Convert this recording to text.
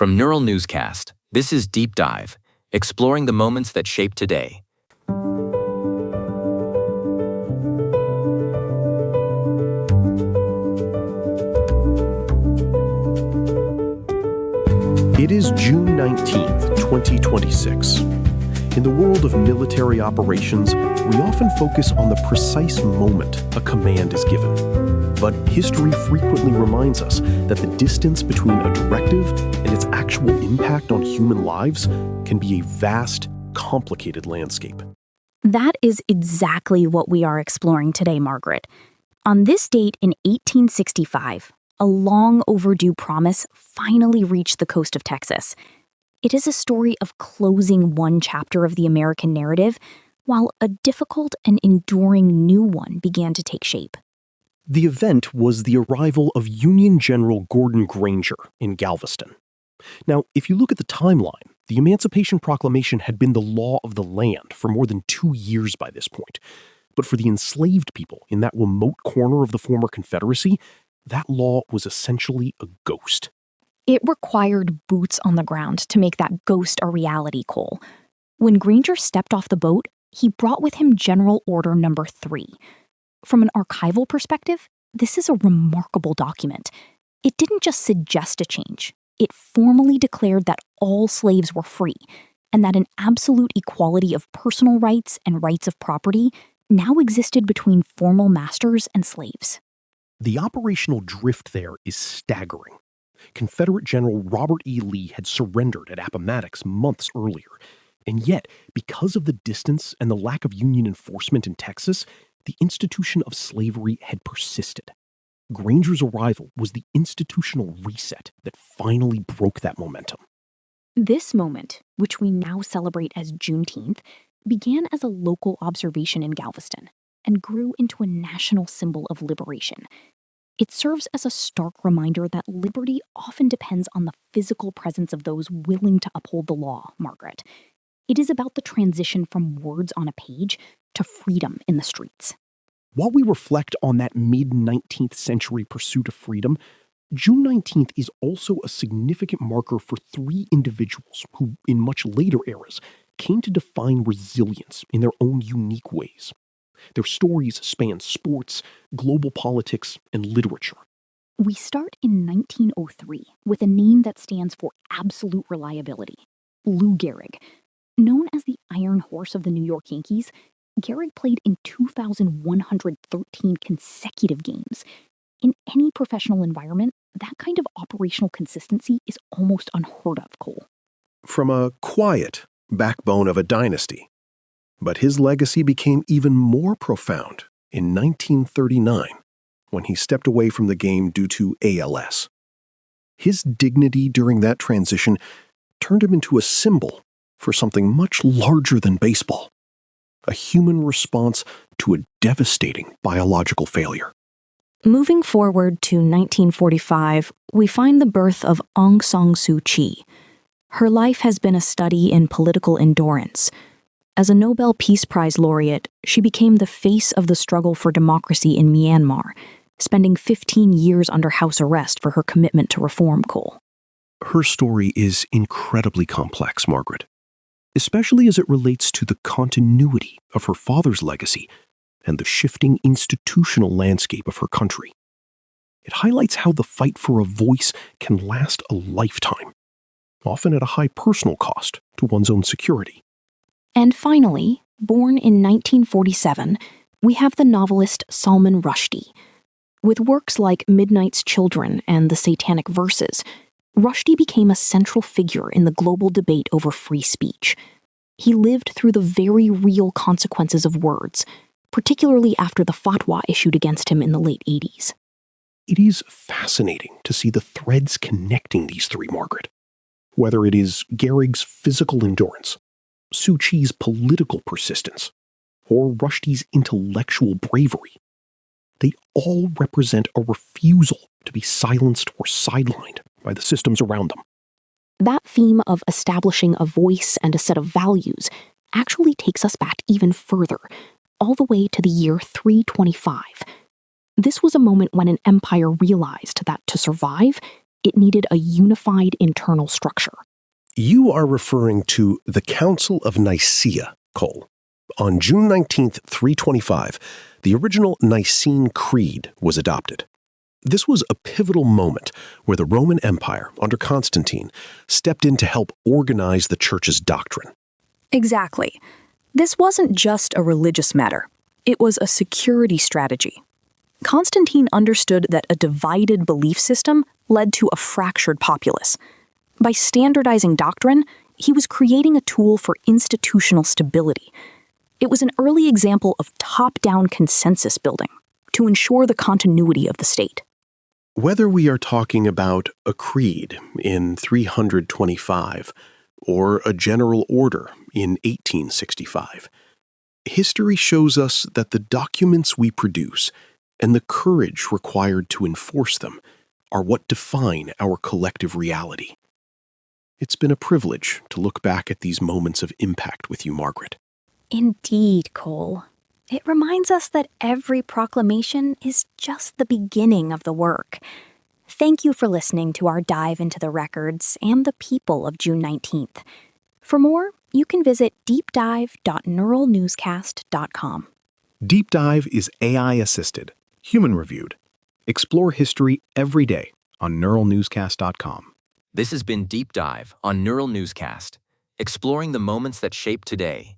From Neural Newscast, this is Deep Dive, exploring the moments that shape today. It is June 19th, 2026. In the world of military operations, we often focus on the precise moment a command is given. But history frequently reminds us that the distance between a directive and its actual impact on human lives can be a vast, complicated landscape. That is exactly what we are exploring today, Margaret. On this date in 1865, a long overdue promise finally reached the coast of Texas. It is a story of closing one chapter of the American narrative, while a difficult and enduring new one began to take shape. The event was the arrival of Union General Gordon Granger in Galveston. Now, if you look at the timeline, the Emancipation Proclamation had been the law of the land for more than 2 years by this point. But for the enslaved people in that remote corner of the former Confederacy, that law was essentially a ghost. It required boots on the ground to make that ghost a reality, Cole. When Granger stepped off the boat, he brought with him General Order No. 3. From an archival perspective, this is a remarkable document. It didn't just suggest a change. It formally declared that all slaves were free, and that an absolute equality of personal rights and rights of property now existed between formal masters and slaves. The operational drift there is staggering. Confederate General Robert E. Lee had surrendered at Appomattox months earlier, and yet, because of the distance and the lack of Union enforcement in Texas, the institution of slavery had persisted. Granger's arrival was the institutional reset that finally broke that momentum. This moment, which we now celebrate as Juneteenth, began as a local observation in Galveston and grew into a national symbol of liberation. It serves as a stark reminder that liberty often depends on the physical presence of those willing to uphold the law, Margaret. It is about the transition from words on a page to freedom in the streets. While we reflect on that mid-19th century pursuit of freedom, June 19th is also a significant marker for 3 individuals who, in much later eras, came to define resilience in their own unique ways. Their stories span sports, global politics, and literature. We start in 1903 with a name that stands for absolute reliability, Lou Gehrig. Known as the Iron Horse of the New York Yankees, Gehrig played in 2,113 consecutive games. In any professional environment, that kind of operational consistency is almost unheard of, Cole. From a quiet backbone of a dynasty. But his legacy became even more profound in 1939 when he stepped away from the game due to ALS. His dignity during that transition turned him into a symbol for something much larger than baseball, a human response to a devastating biological failure. Moving forward to 1945, we find the birth of Aung San Suu Kyi. Her life has been a study in political endurance. As a Nobel Peace Prize laureate, she became the face of the struggle for democracy in Myanmar, spending 15 years under house arrest for her commitment to reform, Cole. Her story is incredibly complex, Margaret, especially as it relates to the continuity of her father's legacy and the shifting institutional landscape of her country. It highlights how the fight for a voice can last a lifetime, often at a high personal cost to one's own security. And finally, born in 1947, we have the novelist Salman Rushdie. With works like Midnight's Children and The Satanic Verses, Rushdie became a central figure in the global debate over free speech. He lived through the very real consequences of words, particularly after the fatwa issued against him in the late 80s. It is fascinating to see the threads connecting these 3, Margaret. Whether it is Gehrig's physical endurance, Suu Kyi's political persistence, or Rushdie's intellectual bravery, they all represent a refusal to be silenced or sidelined by the systems around them. That theme of establishing a voice and a set of values actually takes us back even further, all the way to the year 325. This was a moment when an empire realized that to survive, It needed a unified internal structure. You are referring to the Council of Nicaea, Cole. On June 19th, 325, the original Nicene Creed was adopted. This was a pivotal moment where the Roman Empire, under Constantine, stepped in to help organize the church's doctrine. Exactly. This wasn't just a religious matter. It was a security strategy. Constantine understood that a divided belief system led to a fractured populace. By standardizing doctrine, he was creating a tool for institutional stability. It was an early example of top-down consensus building to ensure the continuity of the state. Whether we are talking about a creed in 325 or a general order in 1865, history shows us that the documents we produce and the courage required to enforce them are what define our collective reality. It's been a privilege to look back at these moments of impact with you, Margaret. Indeed, Cole. It reminds us that every proclamation is just the beginning of the work. Thank you for listening to our dive into the records and the people of June 19th. For more, you can visit deepdive.neuralnewscast.com. Deep Dive is AI-assisted, human-reviewed. Explore history every day on neuralnewscast.com. This has been Deep Dive on Neural Newscast, exploring the moments that shape today.